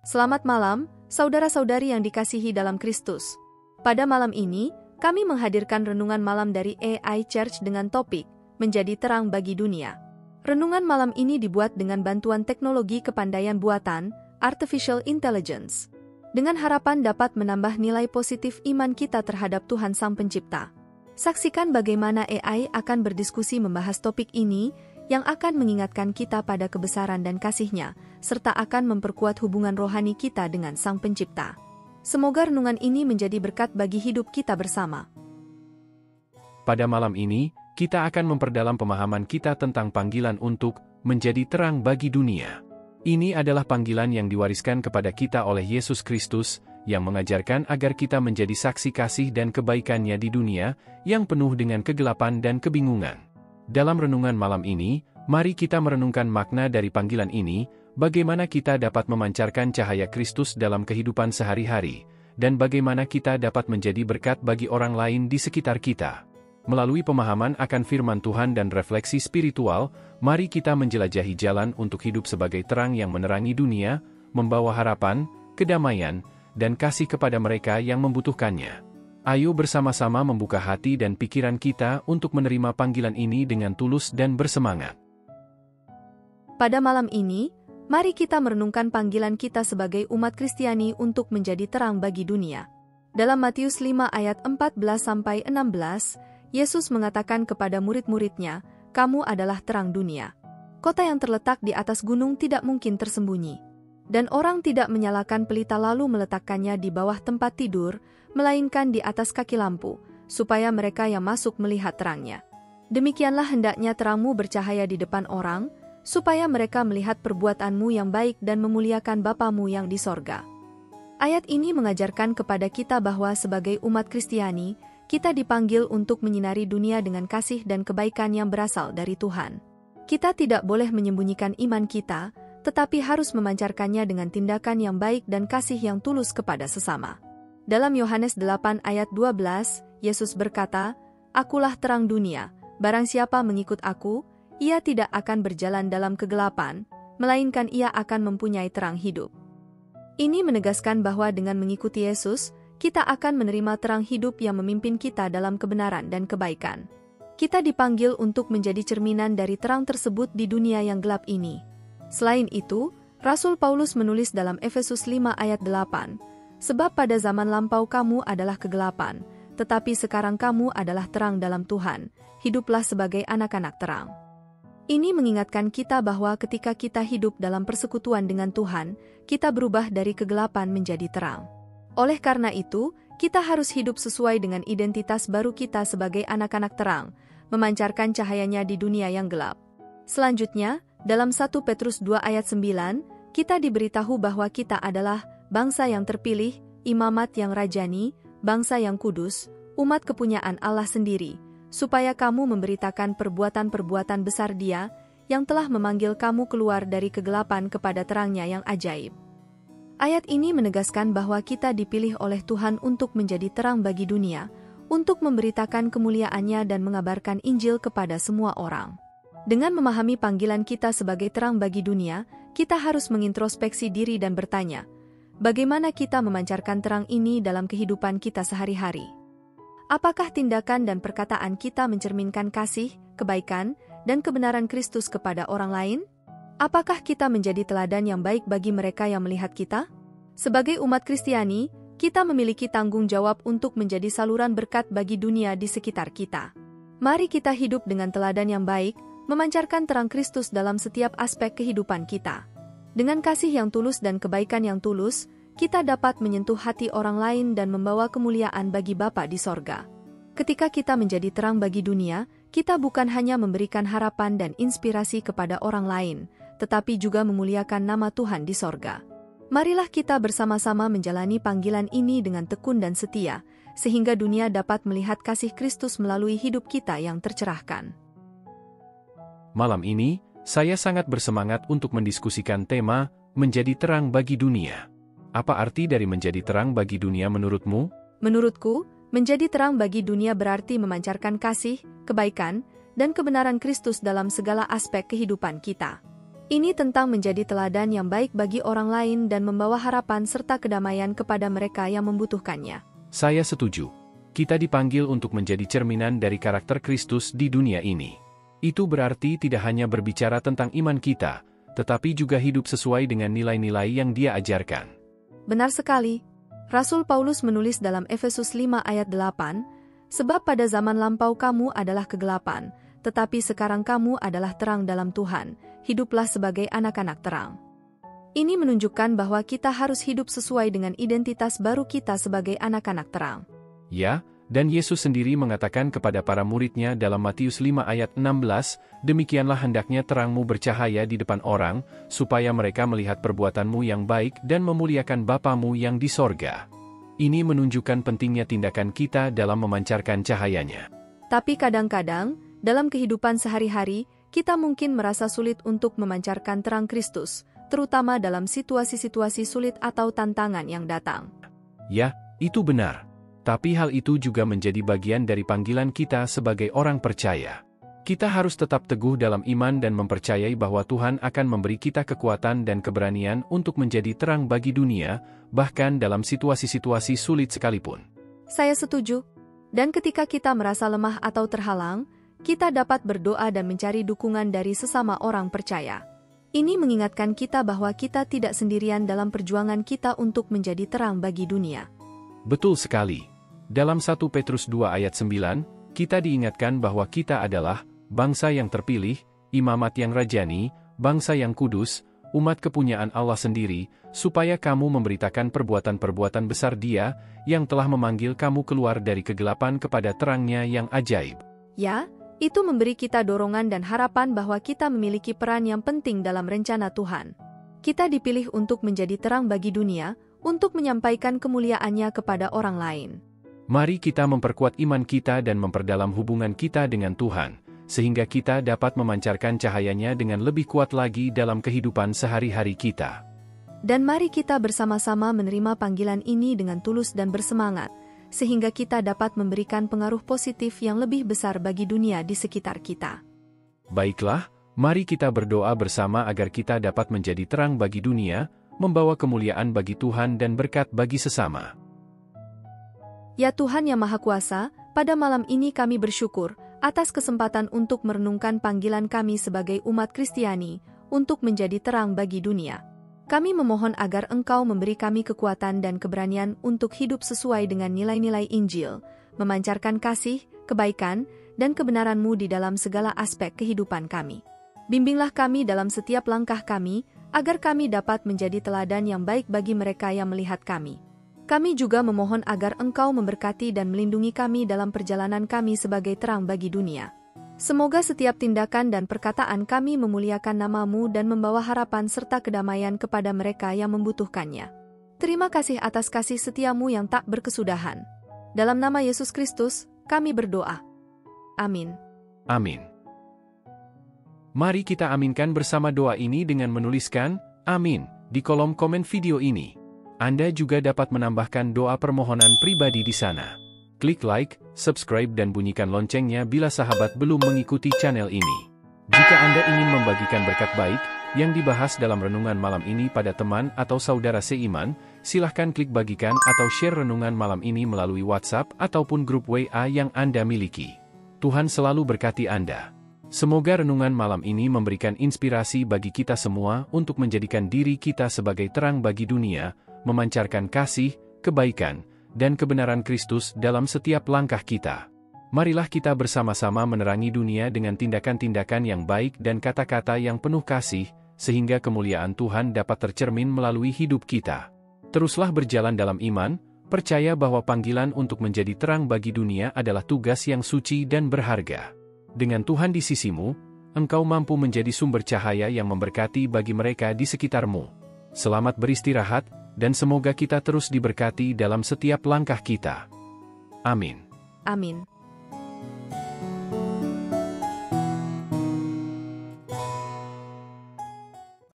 Selamat malam, saudara-saudari yang dikasihi dalam Kristus. Pada malam ini, kami menghadirkan renungan malam dari AI Church dengan topik, Menjadi Terang Bagi Dunia. Renungan malam ini dibuat dengan bantuan teknologi kepandaian buatan, Artificial Intelligence, dengan harapan dapat menambah nilai positif iman kita terhadap Tuhan Sang Pencipta. Saksikan bagaimana AI akan berdiskusi membahas topik ini, yang akan mengingatkan kita pada kebesaran dan kasih-Nya, serta akan memperkuat hubungan rohani kita dengan Sang Pencipta. Semoga renungan ini menjadi berkat bagi hidup kita bersama. Pada malam ini, kita akan memperdalam pemahaman kita tentang panggilan untuk menjadi terang bagi dunia. Ini adalah panggilan yang diwariskan kepada kita oleh Yesus Kristus, yang mengajarkan agar kita menjadi saksi kasih dan kebaikan-Nya di dunia, yang penuh dengan kegelapan dan kebingungan. Dalam renungan malam ini, mari kita merenungkan makna dari panggilan ini, bagaimana kita dapat memancarkan cahaya Kristus dalam kehidupan sehari-hari, dan bagaimana kita dapat menjadi berkat bagi orang lain di sekitar kita. Melalui pemahaman akan firman Tuhan dan refleksi spiritual, mari kita menjelajahi jalan untuk hidup sebagai terang yang menerangi dunia, membawa harapan, kedamaian, dan kasih kepada mereka yang membutuhkannya. Ayo bersama-sama membuka hati dan pikiran kita untuk menerima panggilan ini dengan tulus dan bersemangat. Pada malam ini, mari kita merenungkan panggilan kita sebagai umat Kristiani untuk menjadi terang bagi dunia. Dalam Matius 5 ayat 14-16, Yesus mengatakan kepada murid-muridnya, "Kamu adalah terang dunia. Kota yang terletak di atas gunung tidak mungkin tersembunyi. Dan orang tidak menyalakan pelita lalu meletakkannya di bawah tempat tidur, melainkan di atas kaki lampu, supaya mereka yang masuk melihat terangnya. Demikianlah hendaknya terangmu bercahaya di depan orang, supaya mereka melihat perbuatanmu yang baik dan memuliakan Bapamu yang di sorga." Ayat ini mengajarkan kepada kita bahwa sebagai umat Kristiani, kita dipanggil untuk menyinari dunia dengan kasih dan kebaikan yang berasal dari Tuhan. Kita tidak boleh menyembunyikan iman kita, tetapi harus memancarkannya dengan tindakan yang baik dan kasih yang tulus kepada sesama. Dalam Yohanes 8 ayat 12, Yesus berkata, "Akulah terang dunia, barang siapa mengikut aku, ia tidak akan berjalan dalam kegelapan, melainkan ia akan mempunyai terang hidup." Ini menegaskan bahwa dengan mengikuti Yesus, kita akan menerima terang hidup yang memimpin kita dalam kebenaran dan kebaikan. Kita dipanggil untuk menjadi cerminan dari terang tersebut di dunia yang gelap ini. Selain itu, Rasul Paulus menulis dalam Efesus 5 ayat 8, "Sebab pada zaman lampau kamu adalah kegelapan, tetapi sekarang kamu adalah terang dalam Tuhan, hiduplah sebagai anak-anak terang." Ini mengingatkan kita bahwa ketika kita hidup dalam persekutuan dengan Tuhan, kita berubah dari kegelapan menjadi terang. Oleh karena itu, kita harus hidup sesuai dengan identitas baru kita sebagai anak-anak terang, memancarkan cahayanya di dunia yang gelap. Selanjutnya, dalam 1 Petrus 2 ayat 9, kita diberitahu bahwa kita adalah bangsa yang terpilih, imamat yang rajani, bangsa yang kudus, umat kepunyaan Allah sendiri, supaya kamu memberitakan perbuatan-perbuatan besar Dia, yang telah memanggil kamu keluar dari kegelapan kepada terang-Nya yang ajaib. Ayat ini menegaskan bahwa kita dipilih oleh Tuhan untuk menjadi terang bagi dunia, untuk memberitakan kemuliaan-Nya dan mengabarkan Injil kepada semua orang. Dengan memahami panggilan kita sebagai terang bagi dunia, kita harus mengintrospeksi diri dan bertanya, bagaimana kita memancarkan terang ini dalam kehidupan kita sehari-hari? Apakah tindakan dan perkataan kita mencerminkan kasih, kebaikan, dan kebenaran Kristus kepada orang lain? Apakah kita menjadi teladan yang baik bagi mereka yang melihat kita? Sebagai umat Kristiani, kita memiliki tanggung jawab untuk menjadi saluran berkat bagi dunia di sekitar kita. Mari kita hidup dengan teladan yang baik, memancarkan terang Kristus dalam setiap aspek kehidupan kita. Dengan kasih yang tulus dan kebaikan yang tulus, kita dapat menyentuh hati orang lain dan membawa kemuliaan bagi Bapa di sorga. Ketika kita menjadi terang bagi dunia, kita bukan hanya memberikan harapan dan inspirasi kepada orang lain, tetapi juga memuliakan nama Tuhan di sorga. Marilah kita bersama-sama menjalani panggilan ini dengan tekun dan setia, sehingga dunia dapat melihat kasih Kristus melalui hidup kita yang tercerahkan. Malam ini, saya sangat bersemangat untuk mendiskusikan tema, menjadi terang bagi dunia. Apa arti dari menjadi terang bagi dunia menurutmu? Menurutku, menjadi terang bagi dunia berarti memancarkan kasih, kebaikan, dan kebenaran Kristus dalam segala aspek kehidupan kita. Ini tentang menjadi teladan yang baik bagi orang lain dan membawa harapan serta kedamaian kepada mereka yang membutuhkannya. Saya setuju. Kita dipanggil untuk menjadi cerminan dari karakter Kristus di dunia ini. Itu berarti tidak hanya berbicara tentang iman kita, tetapi juga hidup sesuai dengan nilai-nilai yang Dia ajarkan. Benar sekali. Rasul Paulus menulis dalam Efesus 5 ayat 8, "Sebab pada zaman lampau kamu adalah kegelapan, tetapi sekarang kamu adalah terang dalam Tuhan, hiduplah sebagai anak-anak terang." Ini menunjukkan bahwa kita harus hidup sesuai dengan identitas baru kita sebagai anak-anak terang. Ya, dan Yesus sendiri mengatakan kepada para murid-Nya dalam Matius 5 ayat 16, "Demikianlah hendaknya terangmu bercahaya di depan orang, supaya mereka melihat perbuatanmu yang baik dan memuliakan Bapamu yang di sorga." Ini menunjukkan pentingnya tindakan kita dalam memancarkan cahayanya. Tapi kadang-kadang, dalam kehidupan sehari-hari, kita mungkin merasa sulit untuk memancarkan terang Kristus, terutama dalam situasi-situasi sulit atau tantangan yang datang. Ya, itu benar. Tapi hal itu juga menjadi bagian dari panggilan kita sebagai orang percaya. Kita harus tetap teguh dalam iman dan mempercayai bahwa Tuhan akan memberi kita kekuatan dan keberanian untuk menjadi terang bagi dunia, bahkan dalam situasi-situasi sulit sekalipun. Saya setuju. Dan ketika kita merasa lemah atau terhalang, kita dapat berdoa dan mencari dukungan dari sesama orang percaya. Ini mengingatkan kita bahwa kita tidak sendirian dalam perjuangan kita untuk menjadi terang bagi dunia. Betul sekali. Dalam 1 Petrus 2 ayat 9, kita diingatkan bahwa kita adalah bangsa yang terpilih, imamat yang rajani, bangsa yang kudus, umat kepunyaan Allah sendiri, supaya kamu memberitakan perbuatan-perbuatan besar Dia, yang telah memanggil kamu keluar dari kegelapan kepada terang-Nya yang ajaib. Ya, itu memberi kita dorongan dan harapan bahwa kita memiliki peran yang penting dalam rencana Tuhan. Kita dipilih untuk menjadi terang bagi dunia, untuk menyampaikan kemuliaan-Nya kepada orang lain. Mari kita memperkuat iman kita dan memperdalam hubungan kita dengan Tuhan, sehingga kita dapat memancarkan cahayanya dengan lebih kuat lagi dalam kehidupan sehari-hari kita. Dan mari kita bersama-sama menerima panggilan ini dengan tulus dan bersemangat, sehingga kita dapat memberikan pengaruh positif yang lebih besar bagi dunia di sekitar kita. Baiklah, mari kita berdoa bersama agar kita dapat menjadi terang bagi dunia, membawa kemuliaan bagi Tuhan dan berkat bagi sesama. Ya Tuhan yang Maha Kuasa, pada malam ini kami bersyukur atas kesempatan untuk merenungkan panggilan kami sebagai umat Kristiani untuk menjadi terang bagi dunia. Kami memohon agar Engkau memberi kami kekuatan dan keberanian untuk hidup sesuai dengan nilai-nilai Injil, memancarkan kasih, kebaikan, dan kebenaran-Mu di dalam segala aspek kehidupan kami. Bimbinglah kami dalam setiap langkah kami, agar kami dapat menjadi teladan yang baik bagi mereka yang melihat kami. Kami juga memohon agar Engkau memberkati dan melindungi kami dalam perjalanan kami sebagai terang bagi dunia. Semoga setiap tindakan dan perkataan kami memuliakan nama-Mu dan membawa harapan serta kedamaian kepada mereka yang membutuhkannya. Terima kasih atas kasih setia-Mu yang tak berkesudahan. Dalam nama Yesus Kristus, kami berdoa. Amin. Amin. Mari kita aminkan bersama doa ini dengan menuliskan "Amin" di kolom komen video ini. Anda juga dapat menambahkan doa permohonan pribadi di sana. Klik like, subscribe dan bunyikan loncengnya bila sahabat belum mengikuti channel ini. Jika Anda ingin membagikan berkat baik yang dibahas dalam renungan malam ini pada teman atau saudara seiman, silahkan klik bagikan atau share renungan malam ini melalui WhatsApp ataupun grup WA yang Anda miliki. Tuhan selalu berkati Anda. Semoga renungan malam ini memberikan inspirasi bagi kita semua untuk menjadikan diri kita sebagai terang bagi dunia, memancarkan kasih, kebaikan, dan kebenaran Kristus dalam setiap langkah kita. Marilah kita bersama-sama menerangi dunia dengan tindakan-tindakan yang baik dan kata-kata yang penuh kasih, sehingga kemuliaan Tuhan dapat tercermin melalui hidup kita. Teruslah berjalan dalam iman, percaya bahwa panggilan untuk menjadi terang bagi dunia adalah tugas yang suci dan berharga. Dengan Tuhan di sisimu, engkau mampu menjadi sumber cahaya yang memberkati bagi mereka di sekitarmu. Selamat beristirahat, dan semoga kita terus diberkati dalam setiap langkah kita. Amin. Amin.